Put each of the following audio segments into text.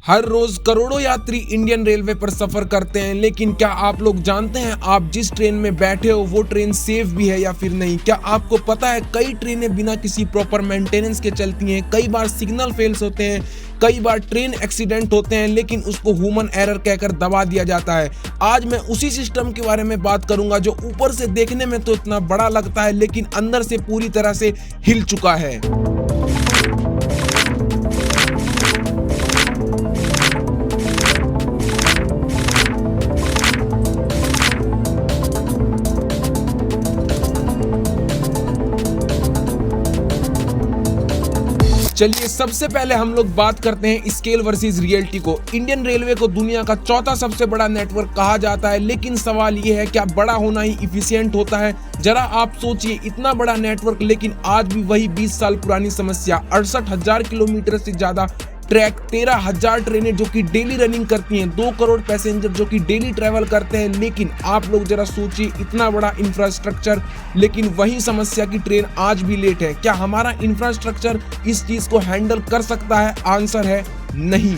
हर रोज करोड़ों यात्री Indian railway पर सफर करते हैं, लेकिन क्या आप लोग जानते हैं आप जिस ट्रेन में बैठे हो वो ट्रेन सेफ भी है या फिर नहीं। क्या आपको पता है कई ट्रेनें बिना किसी प्रॉपर मेंटेनेंस के चलती हैं, कई बार सिग्नल फेल्स होते हैं, कई बार ट्रेन एक्सीडेंट होते हैं, लेकिन उसको ह्यूमन एरर कहकर दबा दिया जाता है। आज मैं उसी सिस्टम के बारे में बात करूंगा जो ऊपर से देखने में तो इतना बड़ा लगता है लेकिन अंदर से पूरी तरह से हिल चुका है। चलिए सबसे पहले हम लोग बात करते हैं स्केल वर्सेस रियलिटी को। इंडियन रेलवे को दुनिया का चौथा सबसे बड़ा नेटवर्क कहा जाता है, लेकिन सवाल ये है क्या बड़ा होना ही इफिशिएंट होता है। जरा आप सोचिए, इतना बड़ा नेटवर्क लेकिन आज भी वही 20 साल पुरानी समस्या। 68,000 किलोमीटर से ज्यादा ट्रैक, 13,000 ट्रेनें जो कि डेली रनिंग करती हैं, 2 करोड़ पैसेंजर जो कि डेली ट्रैवल करते हैं। लेकिन आप लोग जरा सोचिए, इतना बड़ा इंफ्रास्ट्रक्चर लेकिन वही समस्या की ट्रेन आज भी लेट है। क्या हमारा इंफ्रास्ट्रक्चर इस चीज को हैंडल कर सकता है? आंसर है नहीं।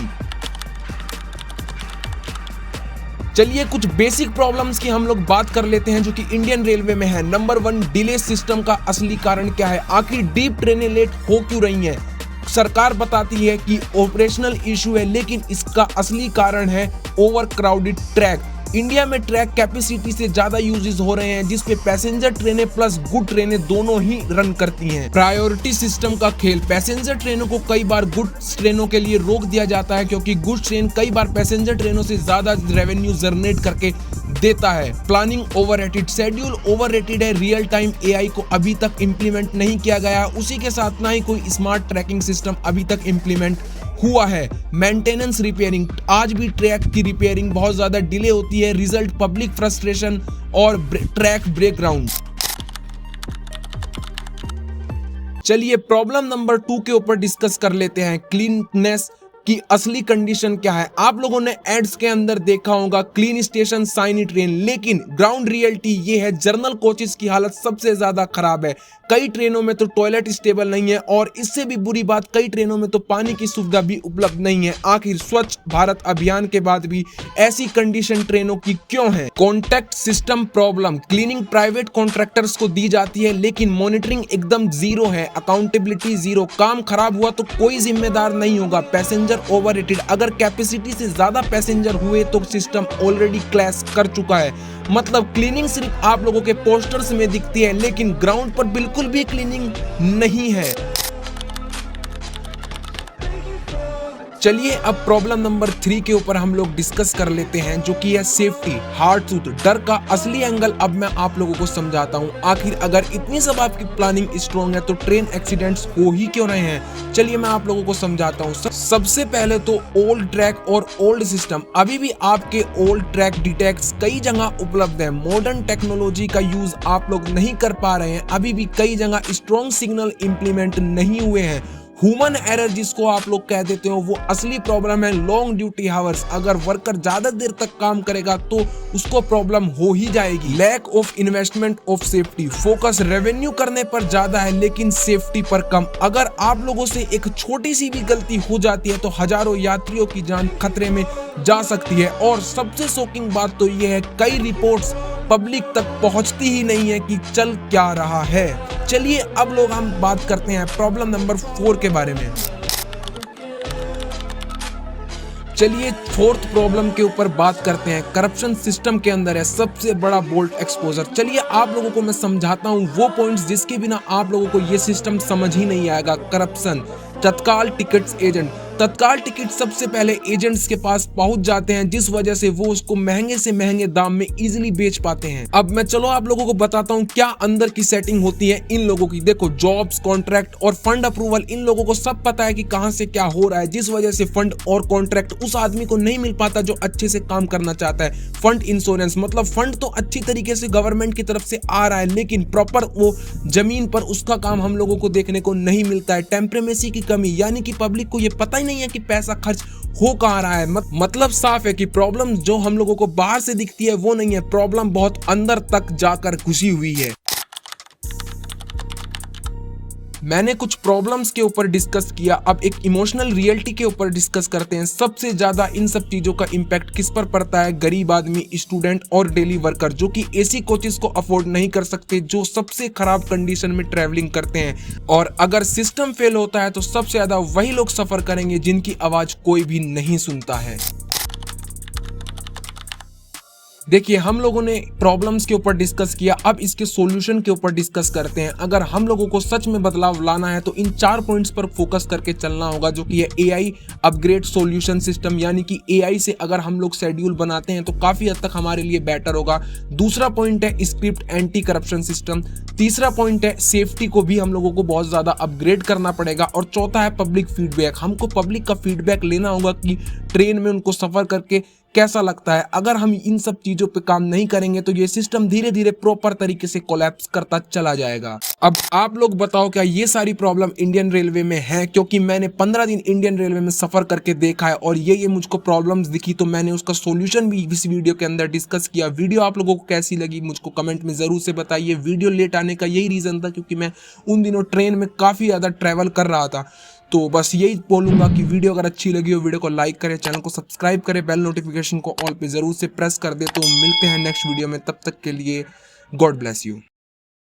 चलिए कुछ बेसिक प्रॉब्लम्स की हम लोग बात कर लेते हैं जो कि इंडियन रेलवे में है। नंबर 1, डिले सिस्टम का असली कारण क्या है? आखिर डीप ट्रेनें लेट हो क्यों रही हैं? सरकार बताती है कि ऑपरेशनल इशू है, लेकिन इसका असली कारण है ओवर क्राउडेड ट्रैक। इंडिया में ट्रैक कैपेसिटी से ज्यादा यूजेस हो रहे हैं, जिसपे पैसेंजर ट्रेनें प्लस गुड ट्रेनें दोनों ही रन करती हैं। प्रायोरिटी सिस्टम का खेल, पैसेंजर ट्रेनों को कई बार गुड्स ट्रेनों के लिए रोक दिया जाता है क्योंकि गुड्स ट्रेन कई बार पैसेंजर ट्रेनों से ज्यादा रेवेन्यू जनरेट करके देता है। प्लानिंग ओवररेटेड, शेड्यूल ओवररेटेड है। रियल टाइम एआई को अभी तक इम्प्लीमेंट नहीं किया गया, उसी के साथ ना ही कोई स्मार्ट ट्रैकिंग सिस्टम अभी तक इम्प्लीमेंट हुआ है। मेंटेनेंस रिपेयरिंग, आज भी ट्रैक की रिपेयरिंग बहुत ज्यादा डिले होती है। रिजल्ट पब्लिक फ्रस्ट्रेशन और ट्रैक ब्रेकडाउन। चलिए प्रॉब्लम नंबर 2 के ऊपर डिस्कस कर लेते हैं, क्लीननेस की असली कंडीशन क्या है। आप लोगों ने एड्स के अंदर देखा होगा क्लीन स्टेशन शाइनी ट्रेन, लेकिन ग्राउंड रियलिटी ये है जनरल कोचेस की हालत सबसे ज्यादा खराब है। कई ट्रेनों में तो टॉयलेट स्टेबल नहीं है और इससे भी बुरी बात कई ट्रेनों में तो पानी की सुविधा भी उपलब्ध नहीं है। आखिर स्वच्छ भारत अभियान के बाद भी ऐसी कंडीशन ट्रेनों की क्यों है? Contact system problem, cleaning private contractors को दी जाती है लेकिन मॉनिटरिंग एकदम जीरो है, अकाउंटेबिलिटी जीरो। काम खराब हुआ तो कोई जिम्मेदार नहीं होगा। पैसेंजर ओवररेटेड, अगर कैपेसिटी से ज्यादा पैसेंजर हुए तो सिस्टम ऑलरेडी क्लैश कर चुका है। मतलब क्लीनिंग सिर्फ आप लोगों के पोस्टर्स में दिखती है लेकिन ग्राउंड पर बिल्कुल भी क्लीनिंग नहीं है। चलिए अब प्रॉब्लम नंबर 3 के ऊपर हम लोग डिस्कस कर लेते हैं जो कि है सेफ्टी। हार्ड ट्रूथ, डर का असली एंगल अब मैं आप लोगों को समझाता हूं। आखिर अगर इतनी सब आपकी प्लानिंग स्ट्रॉन्ग है तो ट्रेन एक्सीडेंट्स हो ही क्यों रहे हैं? चलिए मैं आप लोगों को समझाता हूं। सबसे पहले तो ओल्ड ट्रैक और ओल्ड सिस्टम। अभी भी आपके ओल्ड ट्रैक डिटेक्ट्स कई जगह उपलब्ध है। मॉडर्न टेक्नोलॉजी का यूज आप लोग नहीं कर पा रहे हैं। अभी भी कई जगह स्ट्रॉन्ग सिग्नल इंप्लीमेंट नहीं हुए हैं। ह्यूमन एरर जिसको आप लोग कह देते हो वो असली प्रॉब्लम है। लॉन्ग ड्यूटी हावर्स, अगर वर्कर ज्यादा देर तक काम करेगा तो उसको प्रॉब्लम हो ही जाएगी। Lack of investment of safety, focus revenue करने पर ज्यादा है लेकिन सेफ्टी पर कम। अगर आप लोगों से एक छोटी सी भी गलती हो जाती है तो हजारों यात्रियों की जान खतरे में जा सकती है। और सबसे शॉकिंग बात तो ये है, कई रिपोर्ट्स पब्लिक तक पहुंचती ही नहीं है कि चल क्या रहा है। चलिए अब लोग हम बात करते हैं प्रॉब्लम नंबर 4 के बारे में। चलिए 4th प्रॉब्लम के ऊपर बात करते हैं। करप्शन सिस्टम के अंदर है सबसे बड़ा बोल्ट एक्सपोजर। चलिए आप लोगों को मैं समझाता हूं वो पॉइंट्स जिसके बिना आप लोगों को ये सिस्टम समझ ही नहीं आएगा। करप्शन, तत्काल टिकट्स एजेंट। तत्काल टिकट सबसे पहले एजेंट्स के पास पहुंच जाते हैं जिस वजह से वो उसको महंगे से महंगे दाम में इजीली बेच पाते हैं। अब मैं चलो आप लोगों को बताता हूं क्या अंदर की सेटिंग होती है इन लोगों की। देखो, जॉब्स, कॉन्ट्रैक्ट और फंड अप्रूवल, इन लोगों को सब पता है कि कहां से क्या हो रहा है, जिस वजह से फंड और कॉन्ट्रैक्ट उस आदमी को नहीं मिल पाता जो अच्छे से काम करना चाहता है। फंड इंश्योरेंस, मतलब फंड तो अच्छी तरीके से गवर्नमेंट की तरफ से आ रहा है लेकिन प्रॉपर वो जमीन पर उसका काम हम लोगों को देखने को नहीं मिलता है। टेम्परेमेसी की कमी, यानी कि पब्लिक को ये पता ही नहीं है कि पैसा खर्च हो कहां रहा है। मतलब साफ है कि प्रॉब्लम जो हम लोगों को बाहर से दिखती है वो नहीं है, प्रॉब्लम बहुत अंदर तक जाकर घुसी हुई है। मैंने कुछ प्रॉब्लम्स के ऊपर डिस्कस किया, अब एक इमोशनल रियलिटी के ऊपर डिस्कस करते हैं। सबसे ज्यादा इन सब चीजों का इम्पैक्ट किस पर पड़ता है? गरीब आदमी, स्टूडेंट और डेली वर्कर जो कि एसी कोचेस को अफोर्ड नहीं कर सकते, जो सबसे खराब कंडीशन में ट्रैवलिंग करते हैं। और अगर सिस्टम फेल होता है तो सबसे ज्यादा वही लोग सफर करेंगे जिनकी आवाज कोई भी नहीं सुनता है। देखिए, हम लोगों ने प्रॉब्लम्स के ऊपर डिस्कस किया, अब इसके सॉल्यूशन के ऊपर डिस्कस करते हैं। अगर हम लोगों को सच में बदलाव लाना है तो इन 4 पॉइंट्स पर फोकस करके चलना होगा, जो कि है एआई अपग्रेड सॉल्यूशन सिस्टम, यानी कि एआई से अगर हम लोग शेड्यूल बनाते हैं तो काफी हद तक हमारे लिए बेटर होगा। दूसरा पॉइंट है स्क्रिप्ट एंटी करप्शन सिस्टम। तीसरा पॉइंट है सेफ्टी को भी हम लोगों को बहुत ज्यादा अपग्रेड करना पड़ेगा। और चौथा है पब्लिक फीडबैक। हमको पब्लिक का फीडबैक लेना होगा कि ट्रेन में उनको सफर करके कैसा लगता है। अगर हम इन सब चीजों पे काम नहीं करेंगे तो ये सिस्टम धीरे धीरे प्रॉपर तरीके से कोलैप्स करता चला जाएगा। अब आप लोग बताओ, क्या ये सारी प्रॉब्लम इंडियन रेलवे में है? क्योंकि मैंने 15 दिन इंडियन रेलवे में सफर करके देखा है और ये मुझको प्रॉब्लम्स दिखी, तो मैंने उसका सॉल्यूशन भी इस वीडियो के अंदर डिस्कस किया। वीडियो आप लोगों को कैसी लगी मुझको कमेंट में जरूर से बताइए। वीडियो लेट आने का यही रीजन था क्योंकि मैं उन दिनों ट्रेन में काफी ज्यादा ट्रैवल कर रहा था। तो बस यही बोलूंगा कि वीडियो अगर अच्छी लगी हो वीडियो को लाइक करें, चैनल को सब्सक्राइब करें, बेल नोटिफिकेशन को ऑल पे जरूर से प्रेस कर दे। तो मिलते हैं नेक्स्ट वीडियो में, तब तक के लिए गॉड ब्लेस यू।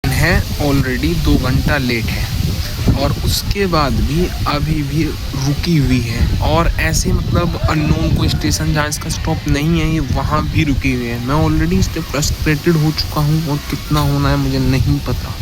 है ऑलरेडी 2 घंटा लेट है और उसके बाद भी अभी भी रुकी हुई है। और ऐसे मतलब अननोन कोई स्टेशन जहाँ इसका स्टॉप नहीं है, ये वहाँ भी रुकी हुई है। मैं ऑलरेडी इस पर फ्रस्ट्रेटेड हो चुका हूँ और कितना होना है मुझे नहीं पता।